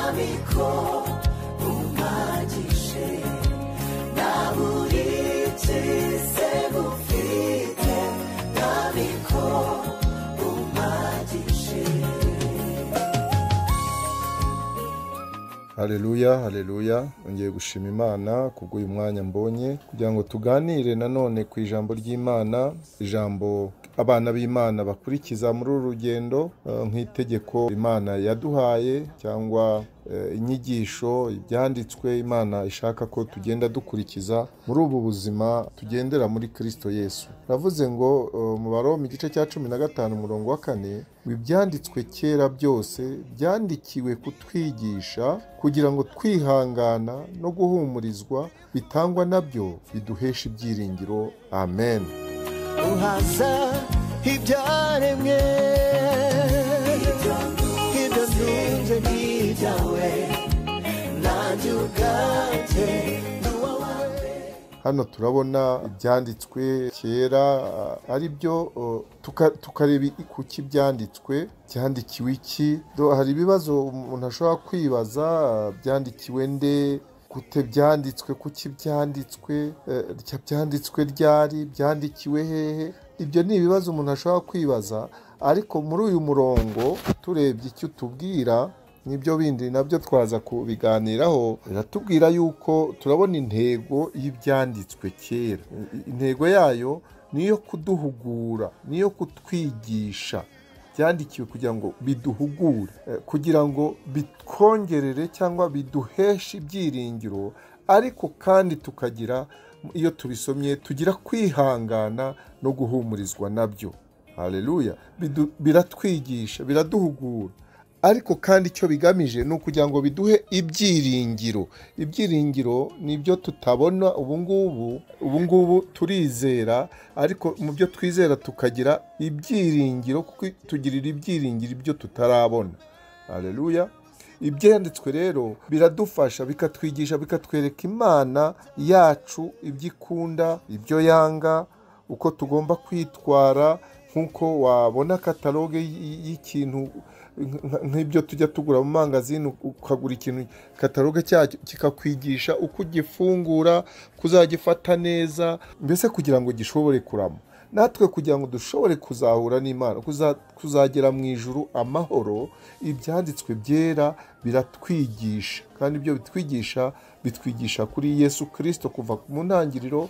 nabiko umagishe naburitse segufite nabiko umagishe. Haleluya, haleluya. Ngiye gushima Imana kubw'uyu mwanya mbonye kugira ngo tuganire nanone ku ijambo ry'Imana, ijambo abana b'Imana bakurikiza muri uru rugendo nk'itegeko Imana yaduhaye cyangwa inyigisho ibyanditswe Imana ishaka ko tugenda dukurikiza muri ubu buzima tugendera muri Kristo Yesu. Navuze ngo mu Baroma igice cya 15 umurongo wa 4, ibyanditswe kera byose byandikiwe kutwigisha kugira ngo kwihangana no guhumurizwa bitangwa nabyo biduheshe ibyiringiro. Amen. Uhaza ibyaremwe ibyo ntunze n'ibyawe nanjye ubwanjye n'uwawe. Hano turabona ibyanditswe kera ari byo tukareba kuki byanditswe, byandikiwe iki. Hari ibibazo umuntu ashobora kwibaza, byandikiwe nde, gute byanditswe, kuki byanditswe, byanditswe ryari, byandikiwe hehe. Ibyo ni ibibazo umuntu ashobora kwibaza, ariko muri uyu murongo turebye icyo tubwira n'ibyo bindi nabyo twaza kubiganiraho. Biratubwira yuko turabona intego y'ibyanditswe kera. Intego yayo niyo kuduhugura, niyo kutwigisha. Byandikiwe kugira ngo biduhugure, kugira ngo bitwongerere cyangwa biduheshe ibyiringiro, ariko kandi tukagira, iyo tubisomye tugira kwihangana no guhumurizwa nabyo. Haleluya. Biratwigisha, biraduhugura, ariko kandi icyo bigamije ni ukugira ngo biduhe ibyiringiro. Ibyiringiro nibyo tutabona ubu ngubu turizera, ariko mu byo twizera tukagira ibyiringiro, kuko tugirira ibyiringiro ibyo tutarabona. Haleluya. Ibyanditswe rero biradufasha, bikatwigisha, bikatwereka Imana yacu, ibyo ikunda, ibyo yanga, uko tugomba kwitwara. Nkuko wabona kataloge y'ikintu nk'ibyo tujya tugura mu mangazini, ukagura ikintu kataloge cyacyo kikakwigisha uko ugifungura, kuzagifata neza, mbese kugira ngo gishobore kurama. Natwe kugira ngo dushobore kuzahura n'Imana, kuzagera mu ijuru amahoro, ibyanditswe byera biratwigisha, kandi ibyo bitwigisha kuri Yesu Kristo kuva mu ntangiriro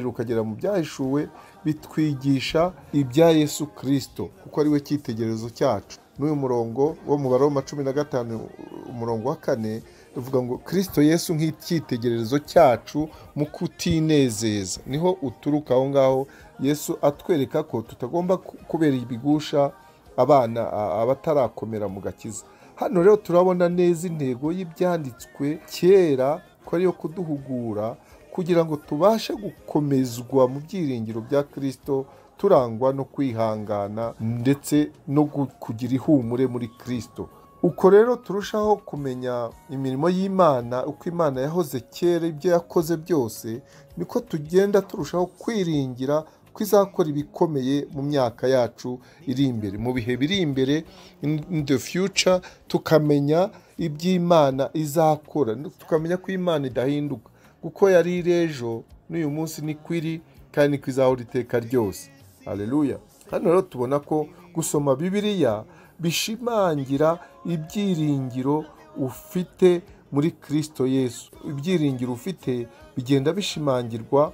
ukagera mu byahishuwe. Bitwigisha ibya Yesu Kristo kuko ari we cyitegererezo cyacu. N'uyu murongo wo mu Baroma 15 umurongo wa 4 uvuga ngo Kristo Yesu nk'icyitegererezo cyacu mu kutinezeza. Niho uturuka aho ngaho Yesu atwereka ko tutagomba kubera ibigusha abana abatarakomera mu gakiza. Hano rero turabona neza intego y'ibyanditswe kera ko ariyo kuduhugura kugira ngo tubashe gukomezwa mu byiringiro bya Kristo, turangwa no kwihangana ndetse no kugira ihumure muri Kristo. Uko rero turushaho kumenya imirimo y'Imana, uko Imana yahoze kera, ibyo yakoze byose, niko tugenda turushaho kwiringira ko izakora ibikomeye mu myaka yacu iri imbere, mu bihe biri imbere, in the future. Tukamenya iby'Imana izakora, tukamenya ko Imana idahinduka, kuko yari irejo n'uyu munsi niko iri, kandi niko izahora iteka ryose. Haleluya. Hano rero tubona ko gusoma Bibiliya bishimangira ibyiringiro ufite muri Kristo Yesu. Ibyiringiro ufite bigenda bishimangirwa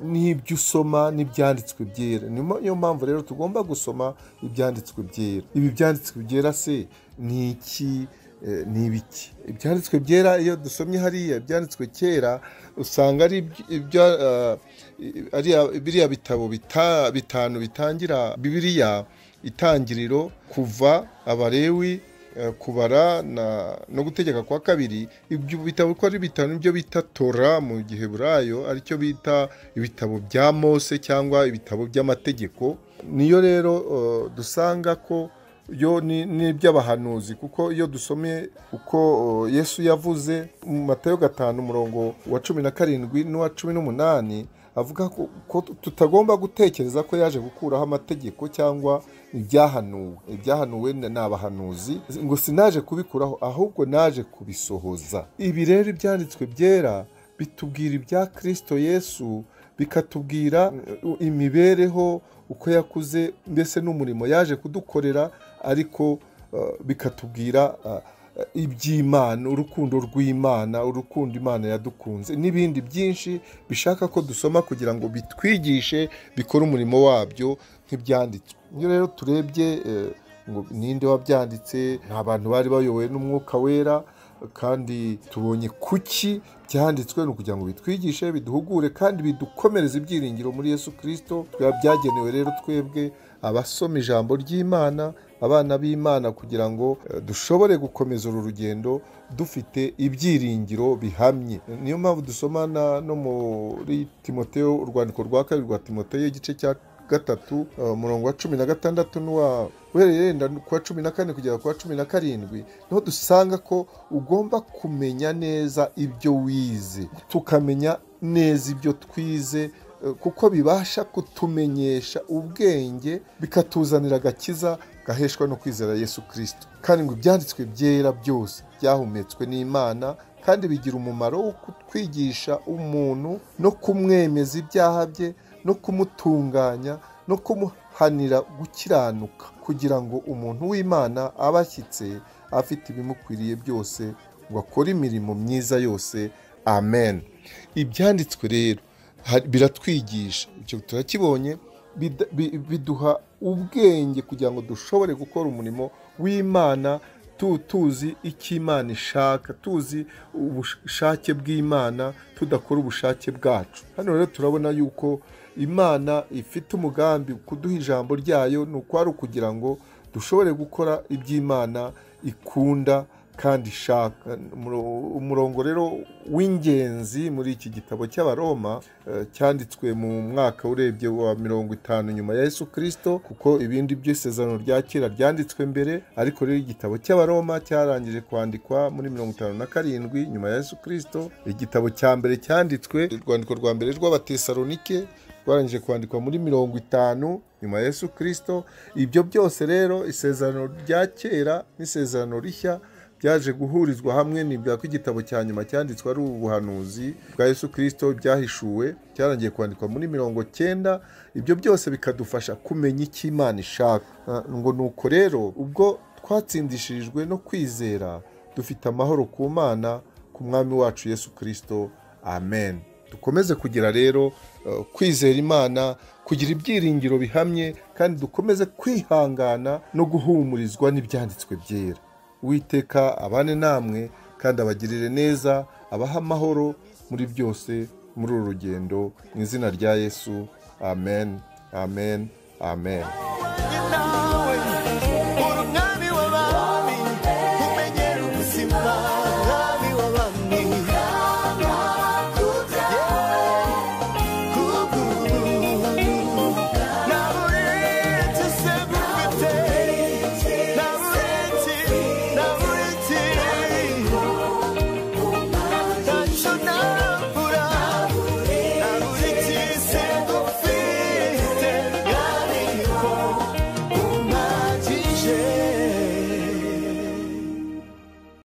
n'ibyo usoma n'ibyanditswe byera. Niyo mpamvu rero tugomba gusoma ibyanditswe byera. Ibi byanditswe byera se ni iki? Ni ibiki? Ibyanditswe byera, iyo dusomye hariya ibyanditswe kera, usanga ari biriya bitabo bitanu bitangira Bibiliya: Itangiriro, Kuva, Abalewi, Kubara no Gutegeka kwa kabiri. Ibyo bitabo uko ari bitanu nibyo bita Tora mu Giheburayo, aricyo bita ibitabo bya Mose cyangwa ibitabo by'amategeko. Niyo rero dusanga ko yo ni iby'abahanuzi, kuko iyo dusomye uko Yesu yavuze mu Matayo 5 umurongo wa 17 n'uwa 18, avuga ko tutagomba gutekereza ko yaje gukuraho amategeko cyangwa ibyahanuwe n'abahanuzi, ngo sinaje kubikuraho ahubwo naje kubisohoza. Ibi rero ibyanditswe byera bitubwira ibya Kristo Yesu, bikatubwira imibereho uko yakuze, mbese n'umurimo yaje kudukorera, ariko bikatubwira iby'Imana, urukundo rw'Imana, urukundo Imana yadukunze, n'ibindi byinshi bishaka ko dusoma kugira ngo bitwigishe, bikore umurimo wabyo nk'ibyanditswe. Iyo rero turebye ngo ninde wabyanditse, nta bantu bari bayobowe n'umwuka wera, kandi tubonye kuki byanditswe, ni ukugira ngo bitwigishe, biduhugure kandi bidukomereze ibyiringiro muri Yesu Kristo. Byagenewe rero twebwe abasoma ijambo ry'Imana, abana b'Imana, kugira ngo dushobore gukomeza uru rugendo dufite ibyiringiro bihamye. Niyo mpamvu dusoma no muri Timoteyo, urwandiko rwa kabiri rwa Timoteyo igice cya 3 umurongo wa 16 uhereye yenda ku wa 14 kugera ku wa 17, niho dusanga ko ugomba kumenya neza ibyo wize, tukamenya neza ibyo twize, kuko bibasha kutumenyesha ubwenge, bikatuzanira agakiza gaheshwa no kwizera Yesu Kristo. Kandi ngo ibyanditswe byera byose byahumetswe n'Imana, kandi bigira umumaro wo kutwigisha umuntu no kumwemeza ibyaha bye, no kumutunganya, no kumuhanira gukiranuka, kugira ngo umuntu w'Imana abashyitse afite ibimukwiriye byose, ngo akore imirimo myiza yose. Amen. Ibyanditswe rero biratwigisha, icyo turakibonye, biduha ubwenge kugira ngo dushobore gukora umurimo w'Imana, tuzi icyo Imana ishaka, tuzi ubushake bw'Imana, tudakora ubushake bwacu. Hano rero turabona yuko Imana ifite umugambi kuduha ijambo ryayo, ni uko ari ukugira ngo dushobore gukora iby'Imana ikunda kandi ishaka. Umurongo rero w'ingenzi muri iki gitabo cy'Abaroma, cyanditswe mu mwaka urebye wa 50 nyuma ya Yesu Kristo, kuko ibindi by'isezerano rya kera ryanditswe mbere, ariko rero igitabo cy'Abaroma cyarangije kwandikwa muri 57 nyuma ya Yesu Kristo. Igitabo cya mbere cyanditswe, urwandiko rwa mbere rw'Abatesalonike, rwarangije kwandikwa muri 50 nyuma ya Yesu Kristo. Ibyo byose rero, isezerano rya kera n'isezerano rishya, byaje guhurizwa hamwe. Nibwa ko igitabo cya nyuma cyanditswe ari ubuhanuzi bwa Yesu Kristo, byahishuwe, cyarangiye kwandikwa muri 90. Ibyo byose bikadufasha kumenya icyo Imana ishaka. Ngo nuko rero ubwo twatsindishirijwe no kwizera, dufite amahoro ku Mana, ku Mwami wacu Yesu Kristo. Amen. Dukomeze kugira rero kwizera Imana, kugira ibyiringiro bihamye, kandi dukomeze kwihangana no guhumurizwa n'ibyanditswe byera. Uwiteka abane namwe kandi abagirire neza, abaha amahoro muri byose muri uru rugendo, mu izina rya Yesu. Amen. Amen. Amen.